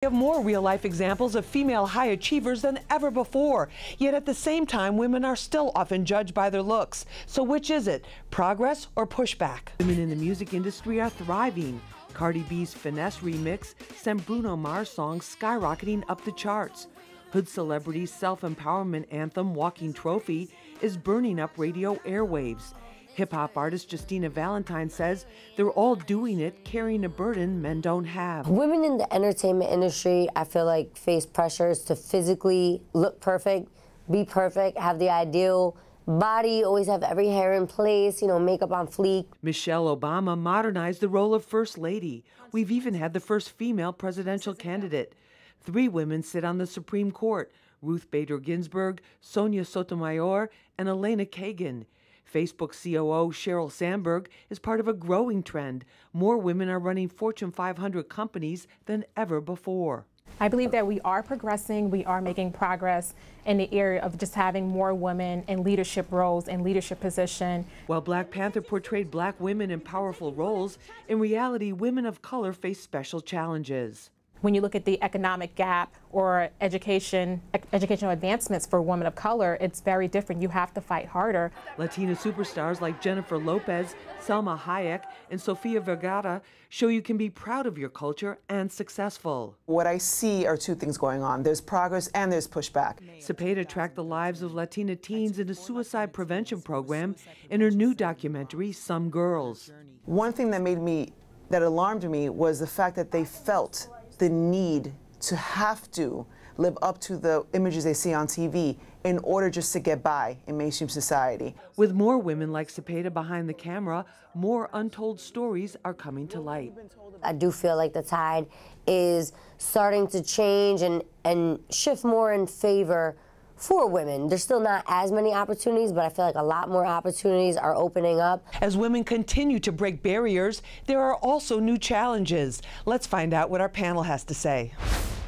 We have more real-life examples of female high achievers than ever before. Yet at the same time, women are still often judged by their looks. So which is it, progress or pushback? Women in the music industry are thriving. Cardi B's Finesse remix sent Bruno Mars' song skyrocketing up the charts. Hood Celebrity's self-empowerment anthem, Walking Trophy, is burning up radio airwaves. Hip-hop artist Justina Valentine says they're all doing it, carrying a burden men don't have. Women in the entertainment industry, I feel like, face pressures to physically look perfect, be perfect, have the ideal body, always have every hair in place, makeup on fleek. Michelle Obama modernized the role of First Lady. We've even had the first female presidential candidate. 3 women sit on the Supreme Court: Ruth Bader Ginsburg, Sonia Sotomayor, and Elena Kagan. Facebook COO Sheryl Sandberg is part of a growing trend. More women are running Fortune 500 companies than ever before. I believe that we are progressing, we are making progress in the area of just having more women in leadership roles and leadership position. While Black Panther portrayed Black women in powerful roles, in reality, women of color face special challenges. When you look at the economic gap or educational advancements for women of color, it's very different. You have to fight harder. Latina superstars like Jennifer Lopez, Salma Hayek, and Sofia Vergara show you can be proud of your culture and successful. What I see are 2 things going on. There's progress and there's pushback. Cepeda tracked the lives of Latina teens in a suicide prevention program in her new documentary, Some Girls. One thing that alarmed me was the fact that they felt the need to have to live up to the images they see on TV in order just to get by in mainstream society. With more women like Cepeda behind the camera, more untold stories are coming to light. I do feel like the tide is starting to change and shift more in favor for women. There's still not as many opportunities, but I feel like a lot more opportunities are opening up. As women continue to break barriers, there are also new challenges. Let's find out what our panel has to say.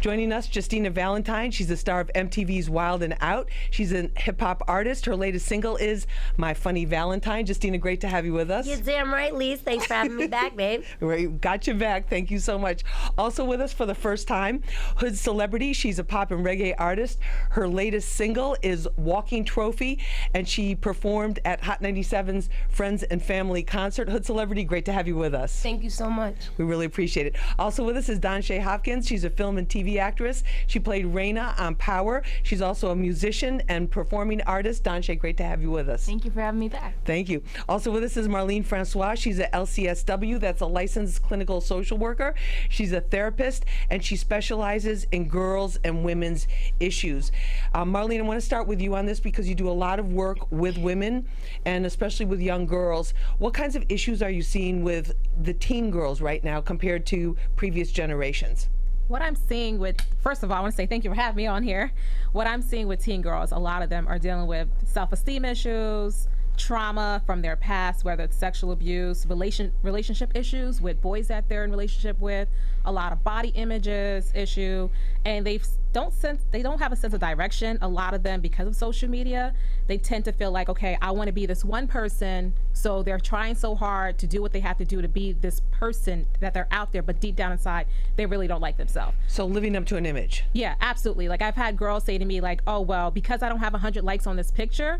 Joining us, Justina Valentine. She's the star of MTV's Wild and Out. She's a hip-hop artist. Her latest single is My Funny Valentine. Justina, great to have you with us. You're damn right, Lise. Thanks for having me back, babe. Right, got you back. Thank you so much. Also with us for the first time, Hood Celebrity. She's a pop and reggae artist. Her latest single is Walking Trophy, and she performed at Hot 97's Friends and Family concert. Hood Celebrity, great to have you with us. Thank you so much. We really appreciate it. Also with us is Danshay Hopkins. She's a film and TV actress. She played Raina on Power. She's also a musician and performing artist. Danshay, great to have you with us. Thank you for having me back. Thank you. Also with us is Marline Francois. She's a LCSW, that's a licensed clinical social worker. She's a therapist, and she specializes in girls and women's issues. Marline, I want to start with you on this because you do a lot of work with women, and especially with young girls. What kinds of issues are you seeing with the teen girls right now compared to previous generations? What I'm seeing with, first of all, I want to say thank you for having me on here. What I'm seeing with teen girls, a lot of them are dealing with self-esteem issues, trauma from their past, whether it's sexual abuse, relationship issues with boys that they're in relationship with, a lot of body images issue, and they don't have a sense of direction. A lot of them, because of social media, they tend to feel like, okay, I want to be this one person, so they're trying so hard to do what they have to do to be this person that they're out there, but deep down inside, they really don't like themselves. So living up to an image. Yeah, absolutely. Like, I've had girls say to me like, oh, well, because I don't have 100 likes on this picture,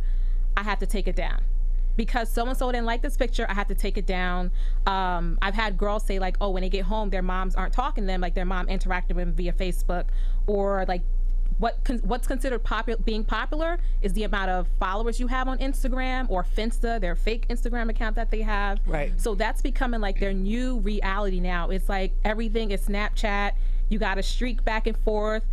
I have to take it down. Because so-and-so didn't like this picture, I have to take it down. I've had girls say like, oh, when they get home, their moms aren't talking to them, like their mom interacted with them via Facebook, or like what's considered being popular is the amount of followers you have on Instagram or Finsta, their fake Instagram account that they have. Right. So that's becoming like their new reality now. It's like everything is Snapchat. You got to streak back and forth.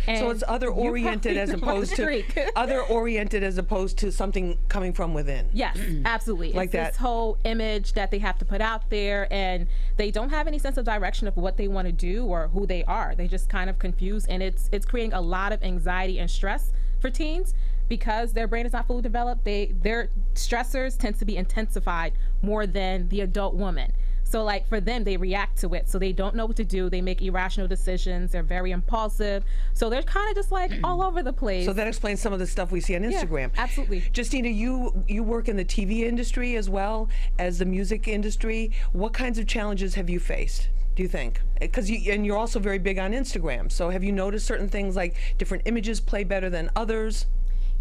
And so it's other-oriented as opposed to other-oriented as opposed to something coming from within. Yes, absolutely. Like it's that. This whole image that they have to put out there, and they don't have any sense of direction of what they want to do or who they are. They just kind of confused, and it's creating a lot of anxiety and stress for teens because their brain is not fully developed. Their stressors tend to be intensified more than the adult woman. So like for them, they react to it. So they don't know what to do. They make irrational decisions. They're very impulsive. So they're kind of just like all over the place. So that explains some of the stuff we see on Instagram. Yeah, absolutely. Justina, you work in the TV industry as well as the music industry. What kinds of challenges have you faced? do you think? Because you're also very big on Instagram. So have you noticed certain things like different images play better than others?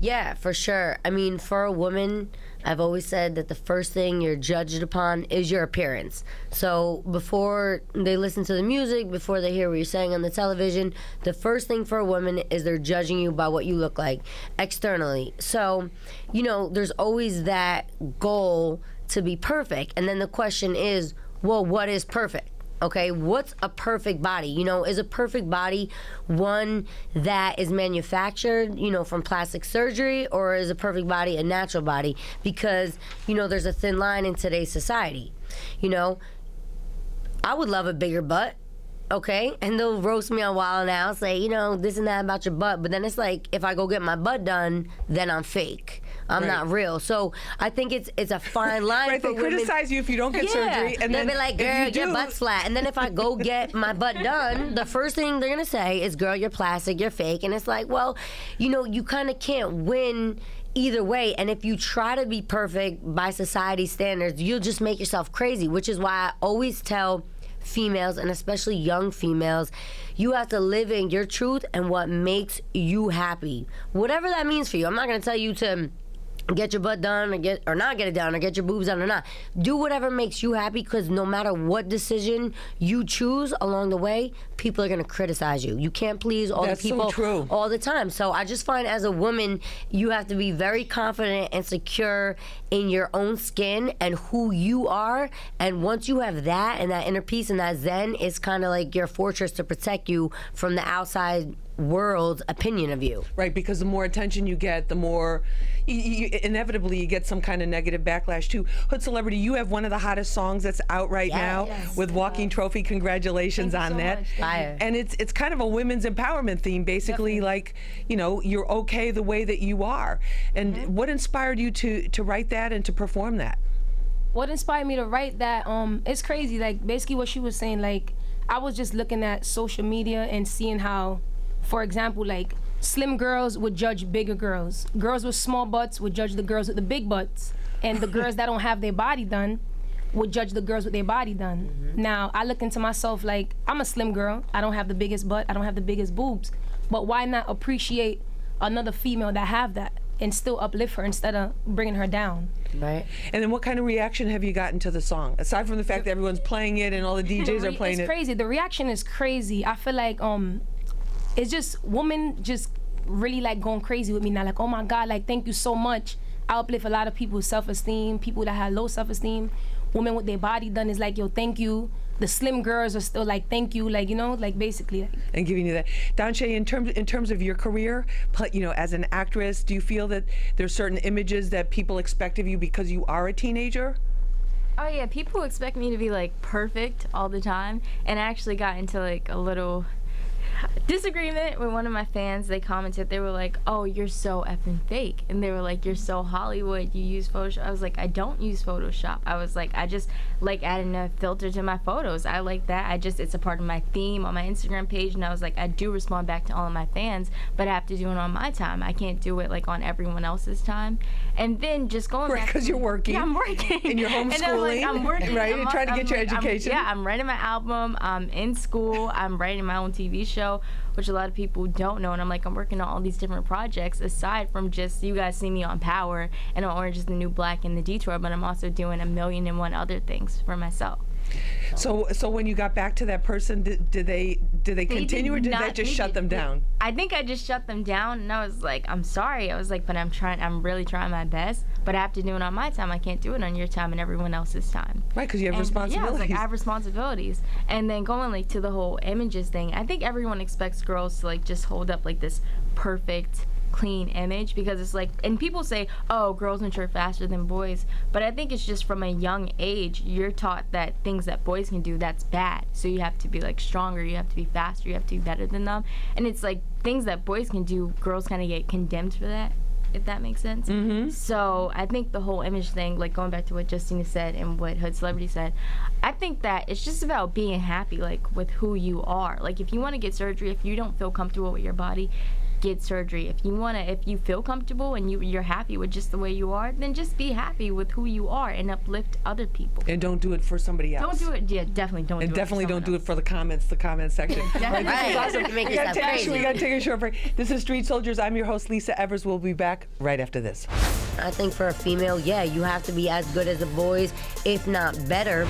Yeah, for sure. I mean, for a woman, I've always said that the first thing you're judged upon is your appearance. So before they listen to the music, before they hear what you're saying on the television, the first thing for a woman is they're judging you by what you look like externally. So, you know, there's always that goal to be perfect. And then the question is, well, what is perfect? Okay, what's a perfect body? You know, is a perfect body one that is manufactured, you know, from plastic surgery, or is a perfect body a natural body? Because, you know, there's a thin line in today's society. You know, I would love a bigger butt, okay? And they'll roast me on Wild 'N Out, say, you know, this and that about your butt. But then it's like, if I go get my butt done, then I'm fake. I'm not real. So I think it's a fine line for they women. criticize you if you don't get surgery, and they'll then be like, girl, your butt's flat. And then if I go get my butt done, the first thing they're gonna say is, girl, you're plastic, you're fake. And it's like, well, you know, you kind of can't win either way. And if you try to be perfect by society's standards, you'll just make yourself crazy, which is why I always tell females, and especially young females, you have to live in your truth and what makes you happy, whatever that means for you. I'm not gonna tell you to get your butt done or not get it done, or get your boobs done or not. Do whatever makes you happy, because no matter what decision you choose along the way, people are going to criticize you. You can't please all the people all the time. So I just find, as a woman, you have to be very confident and secure in your own skin and who you are. And once you have that and that inner peace and that zen, it's kind of like your fortress to protect you from the outside world's opinion of you. Right, because the more attention you get, the more inevitably you get some kind of negative backlash too. Hood Celebrityy, you have one of the hottest songs that's out right now with Walking Trophy. Congratulations on that. Fire. And it's kind of a women's empowerment theme, basically. Like, you know, you're okay the way that you are. And what inspired you to write that and to perform that? What inspired me to write that, it's crazy, like basically what she was saying, like I was just looking at social media and seeing how, for example, like slim girls would judge bigger girls. Girls with small butts would judge the girls with the big butts. And the girls that don't have their body done would judge the girls with their body done. Now, I look into myself like, I'm a slim girl. I don't have the biggest butt. I don't have the biggest boobs. But why not appreciate another female that have that and still uplift her instead of bringing her down? Right. And then what kind of reaction have you gotten to the song? Aside from the fact that everyone's playing it and all the DJs are playing it. It's crazy. The reaction is crazy. I feel like it's just women just really like going crazy with me now. Like, oh my God, like thank you so much. I uplift a lot of people's self-esteem, people that have low self-esteem. Women with their body done is like, yo, thank you. The slim girls are still like, thank you, like, you know, like basically. And giving you that. Dansha, in terms of your career, you know, as an actress, do you feel that there's certain images that people expect of you because you are a teenager? Oh yeah, people expect me to be like perfect all the time, and I actually got into like a little disagreement with one of my fans. They commented, they were like, oh, you're so effing fake, and they were like, you're so Hollywood, you use Photoshop. I was like, I don't use Photoshop. I was like, I just like adding a filter to my photos. I like that. It's a part of my theme on my Instagram page, and I was like, I do respond back to all of my fans, but I have to do it on my time. I can't do it like on everyone else's time. And then just going back, because you're working. Yeah, I'm working. And you're homeschooling. I'm working. Right, you're trying to get your education. I'm writing my album. I'm in school. I'm writing my own TV show, which a lot of people don't know. And I'm like, I'm working on all these different projects aside from just, you guys see me on Power and on Orange is the New Black and The Detour, but I'm also doing 1,000,001 other things for myself. So when you got back to that person, did they continue, or did that just shut them down? I think I just shut them down, and I was like, I'm sorry. I was like, but I'm really trying my best, but I have to do it on my time. I can't do it on your time and everyone else's time. Right, because you have responsibilities. Yeah, I was like, I have responsibilities. And then going like to the whole images thing, I think everyone expects girls to like just hold up like this perfect, clean image, because it's like, and people say, oh, girls mature faster than boys, but I think it's just from a young age you're taught that things that boys can do, that's bad, so you have to be like stronger, you have to be faster, you have to be better than them. And it's like things that boys can do, girls kind of get condemned for that, if that makes sense. So I think the whole image thing, like going back to what Justina said and what Hood Celebrityy said, I think that it's just about being happy, like with who you are. Like if you want to get surgery, if you don't feel comfortable with your body, get surgery. If you feel comfortable and you're happy with just the way you are, then just be happy with who you are and uplift other people. And don't do it for somebody else. Don't do it. Yeah, definitely don't. And do definitely it for don't do it else. for the comment section. Right. Awesome. Make We yourself crazy. got to take a short break. This is Street Soldiers. I'm your host, Lisa Evers. We'll be back right after this. I think for a female, yeah, you have to be as good as the boys, if not better.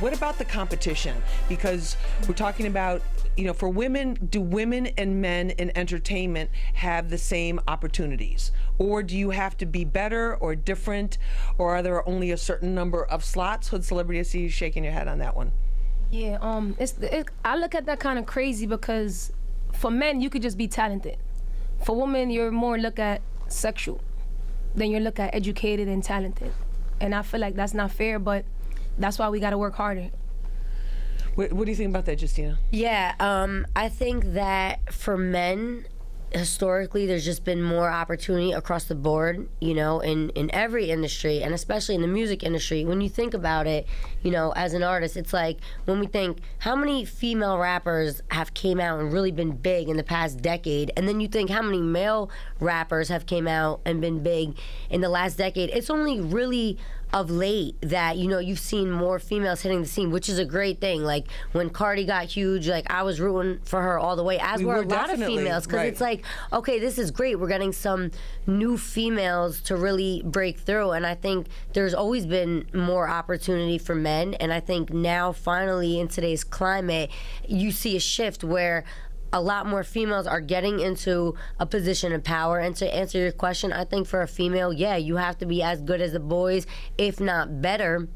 What about the competition? Because we're talking about, for women, do women and men in entertainment have the same opportunities? Or do you have to be better or different? Or are there only a certain number of slots? Hood Celebrity, I see you shaking your head on that one. Yeah, I look at that kind of crazy because for men, you could just be talented. For women, you're more look at sexual than you look at educated and talented. And I feel like that's not fair, but that's why we got to work harder. What do you think about that, Justina? Yeah, I think that for men, historically, there's just been more opportunity across the board, in every industry, and especially in the music industry. When you think about it, as an artist, it's like when we think how many female rappers have came out and really been big in the past decade, and then you think how many male rappers have came out and been big in the last decade. It's only really of late that you've seen more females hitting the scene, which is a great thing. Like when Cardi got huge, like I was rooting for her all the way, as were a lot of females, because it's like, okay, this is great, we're getting some new females to really break through. And I think there's always been more opportunity for men, and I think now finally in today's climate you see a shift where a lot more females are getting into a position of power. And to answer your question, I think for a female, yeah, you have to be as good as the boys, if not better.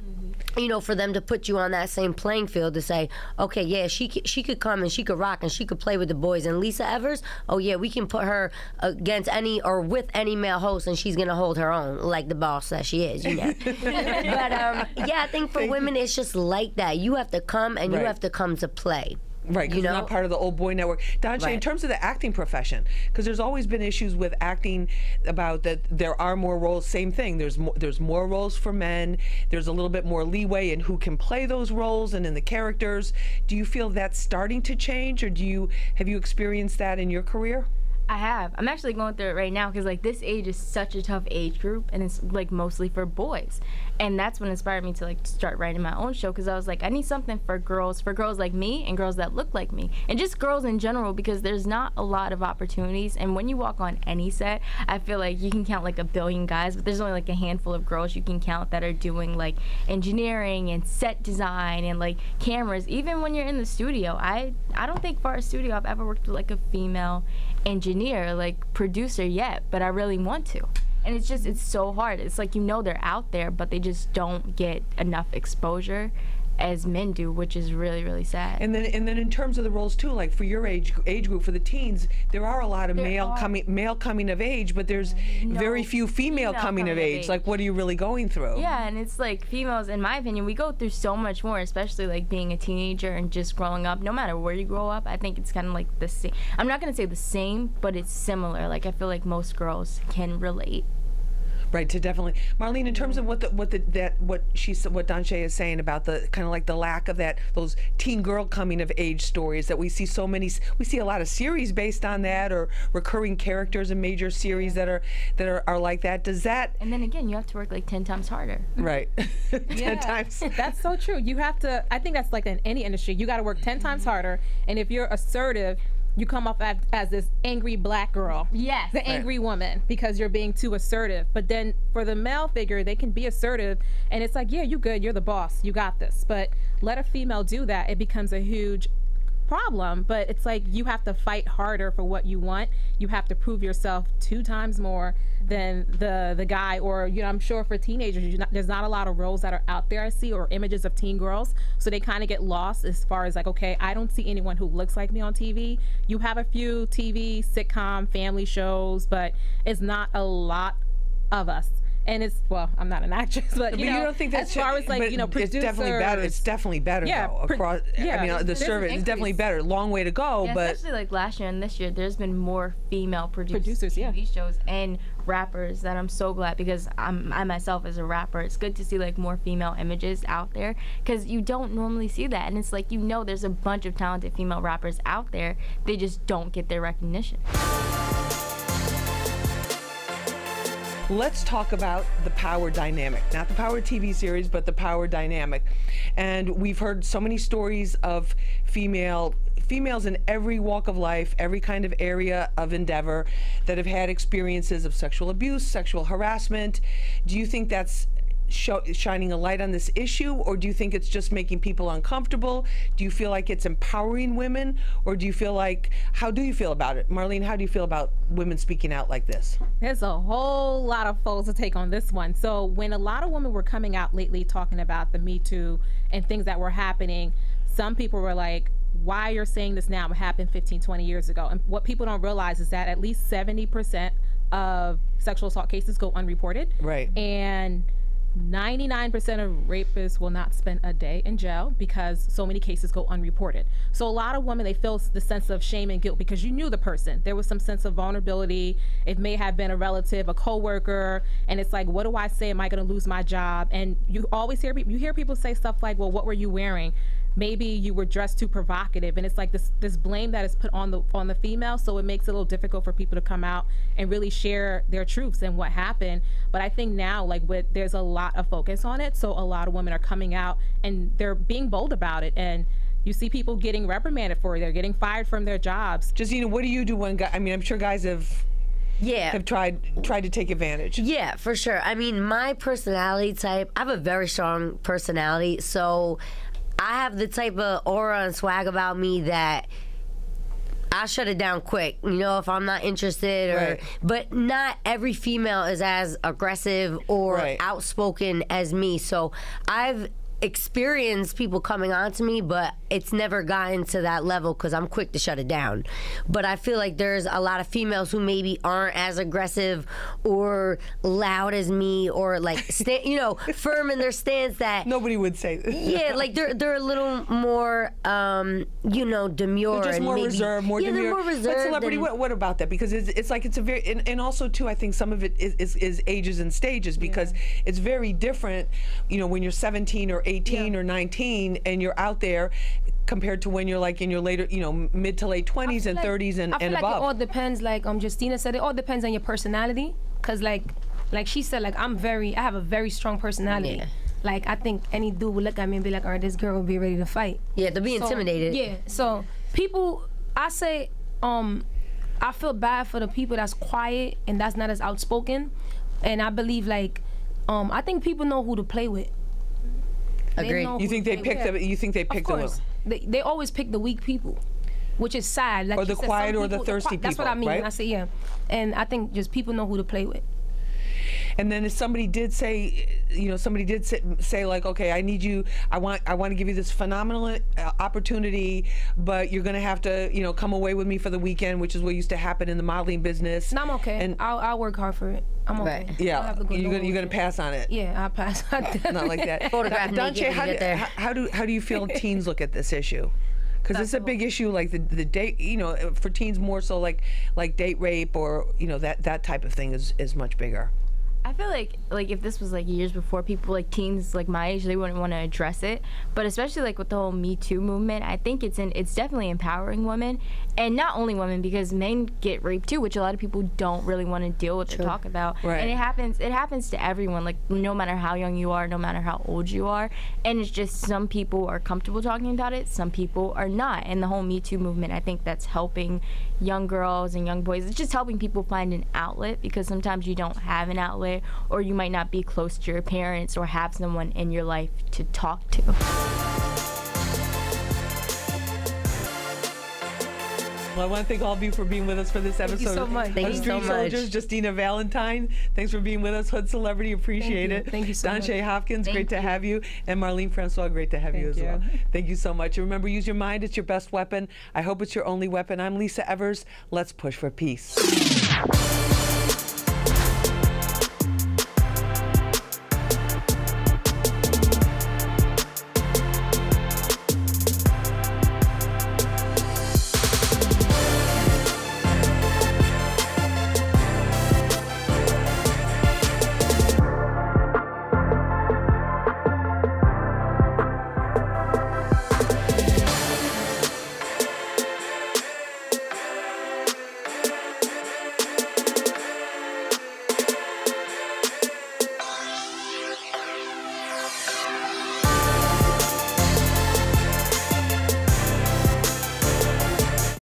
For them to put you on that same playing field to say, okay, yeah, she could come and she could rock and she could play with the boys. And Lisa Evers, oh yeah, we can put her against any or with any male host and she's gonna hold her own like the boss that she is, But yeah, I think for women, it's just like that. You have to come and you have to come to play. Right, because you're not part of the old boy network. Donche, in terms of the acting profession, because there's always been issues with acting about that there are more roles, same thing, there's more roles for men, there's a little bit more leeway in who can play those roles and in the characters. Do you feel that's starting to change, or have you experienced that in your career? I have. I'm actually going through it right now because this age is such a tough age group, and it's mostly for boys. And that's what inspired me to start writing my own show, because I was like, I need something for girls like me and girls that look like me, and just girls in general, because there's not a lot of opportunities. And when you walk on any set, I feel like you can count a billion guys, but there's only a handful of girls you can count that are doing engineering and set design and cameras. Even when you're in the studio, I don't think for a studio I've ever worked with a female engineer, producer yet, but I really want to. And it's so hard. It's they're out there, but they just don't get enough exposure as men do, which is really, really sad. And then in terms of the roles too, for your age group, for the teens, there are a lot of male coming of age, but there's very few female coming of age. What are you really going through? Yeah, and it's females, in my opinion, we go through so much more, especially being a teenager and just growing up. No matter where you grow up, I think it's kind of the same. I'm not gonna say the same, but it's similar. I feel like most girls can relate. Right, to definitely. Marline, in terms of what Donche is saying about the kind of the lack of those teen girl coming of age stories that we see we see a lot of series based on that, or recurring characters in major series that are like that. Does that? And then again, you have to work 10 times harder. Right. 10 times. That's so true. You have to. I think that's in any industry. You got to work 10 times harder, and if you're assertive, you come off as this angry black girl. Yes. The angry woman, because you're being too assertive. But then for the male figure, they can be assertive, and it's yeah, you good, you're the boss, you got this. But let a female do that, it becomes a huge problem. But it's you have to fight harder for what you want. You have to prove yourself 2 times more than the guy, or I'm sure for teenagers, there's not a lot of roles that are out there I see, or images of teen girls, so they kind of get lost as far as okay, I don't see anyone who looks like me on TV. You have a few TV, sitcom, family shows, but it's not a lot of us. And it's, well, I'm not an actress, but you know, don't think that's as far as like, you know, producers. It's definitely better. It's definitely better though. Across, I mean, the survey is definitely better. Long way to go, yeah, but especially like last year and this year, there's been more female producers TV shows and rappers that I'm so glad, because I myself as a rapper, it's good to see like more female images out there, because you don't normally see that, and it's like, you know, there's a bunch of talented female rappers out there, they just don't get their recognition. let's talk about the power dynamic. Not the Power TV series, but the power dynamic. And we've heard so many stories of females in every walk of life, every kind of area of endeavor that have had experiences of sexual abuse, sexual harassment. Do you think that's shining a light on this issue, or do you think it's just making people uncomfortable? Do you feel like it's empowering women, or do you feel like, how do you feel about it? Marline, how do you feel about women speaking out like this? There's a whole lot of folds to take on this one. So when a lot of women were coming out lately talking about the Me Too and things that were happening, some people were like, why you're saying this now? It happened 15, 20 years ago. And what people don't realize is that at least 70% of sexual assault cases go unreported. Right. And 99% of rapists will not spend a day in jail because so many cases go unreported. So a lot of women, they feel the sense of shame and guilt because you knew the person. There was some sense of vulnerability. It may have been a relative, a coworker, and it's like, what do I say? Am I going to lose my job? And you always hear people say stuff like, well, what were you wearing? Maybe you were dressed too provocative, and it's like this blame that is put on the female, so it makes it a little difficult for people to come out and really share their truths and what happened. But I think now, like, there's a lot of focus on it, so a lot of women are coming out and they're being bold about it, and you see people getting reprimanded for it, they're getting fired from their jobs. Justina, what do you do when guys, I mean, I'm sure guys have tried to take advantage. Yeah, for sure. I mean, my personality type, I have a very strong personality, so I have the type of aura and swag about me that I shut it down quick, you know, if I'm not interested. Right. But not every female is as aggressive or outspoken as me. So I've experienced people coming on to me, but it's never gotten to that level because I'm quick to shut it down. But I feel like there's a lot of females who maybe aren't as aggressive or loud as me, or like firm in their stance. That nobody would say this. Yeah, like they're a little more demure. They're just more reserved, more demure. They're more reserved. But Celebrity, what about that? Because it's like it's a very, and also too, I think some of it is ages and stages, because it's very different, you know, when you're 17 or 18 or 19 and you're out there, compared to when you're like in your later, you know, mid to late 20s and 30s and above. I feel like it all depends, like Justina said, it all depends on your personality. Cause like she said, like I have a very strong personality. Yeah. Like I think any dude would look at me and be like, all right, this girl will be ready to fight. Yeah, to be intimidated. Yeah, so people, I say, I feel bad for the people that's quiet and that's not as outspoken. And I believe like, I think people know who to play with. Agreed. You think they picked them? You think they picked them? They always pick the weak people, which is sad. Like or the quiet or the thirsty people. That's what I mean right? when I say yeah. And I think just people know who to play with. And then if somebody did say, say like, okay, I need you, I want to give you this phenomenal opportunity, but you're gonna have to, you know, come away with me for the weekend, which is what used to happen in the modeling business. No, I'm okay. And I'll work hard for it. I'm okay. Right. Yeah, you're gonna pass on it. Yeah, I'll pass on it. Not like that. Dante, how do you feel teens look at this issue? Because it's a big issue, like the date, you know, for teens more so like date rape, or you know, that type of thing is much bigger. I feel like if this was like years before, people like teens like my age, they wouldn't want to address it. But especially like with the whole Me Too movement, I think it's definitely empowering women, and not only women, because men get raped too, which a lot of people don't really want to deal with or talk about. Right. And it happens to everyone, like no matter how young you are, no matter how old you are. And it's just some people are comfortable talking about it, some people are not. And the whole Me Too movement, I think that's helping young girls and young boys. It's just helping people find an outlet, because sometimes you don't have an outlet, or you might not be close to your parents or have someone in your life to talk to. Well, I want to thank all of you for being with us for this episode. Thank you so much. Thank you so much. Soldiers, Justina Valentine, thanks for being with us. Hood Celebrity, appreciate it. Thank you so much. Dante Hopkins, great to have you. And Marline Francois, great to have you as well. Thank you so much. And remember, use your mind, it's your best weapon. I hope it's your only weapon. I'm Lisa Evers. Let's push for peace.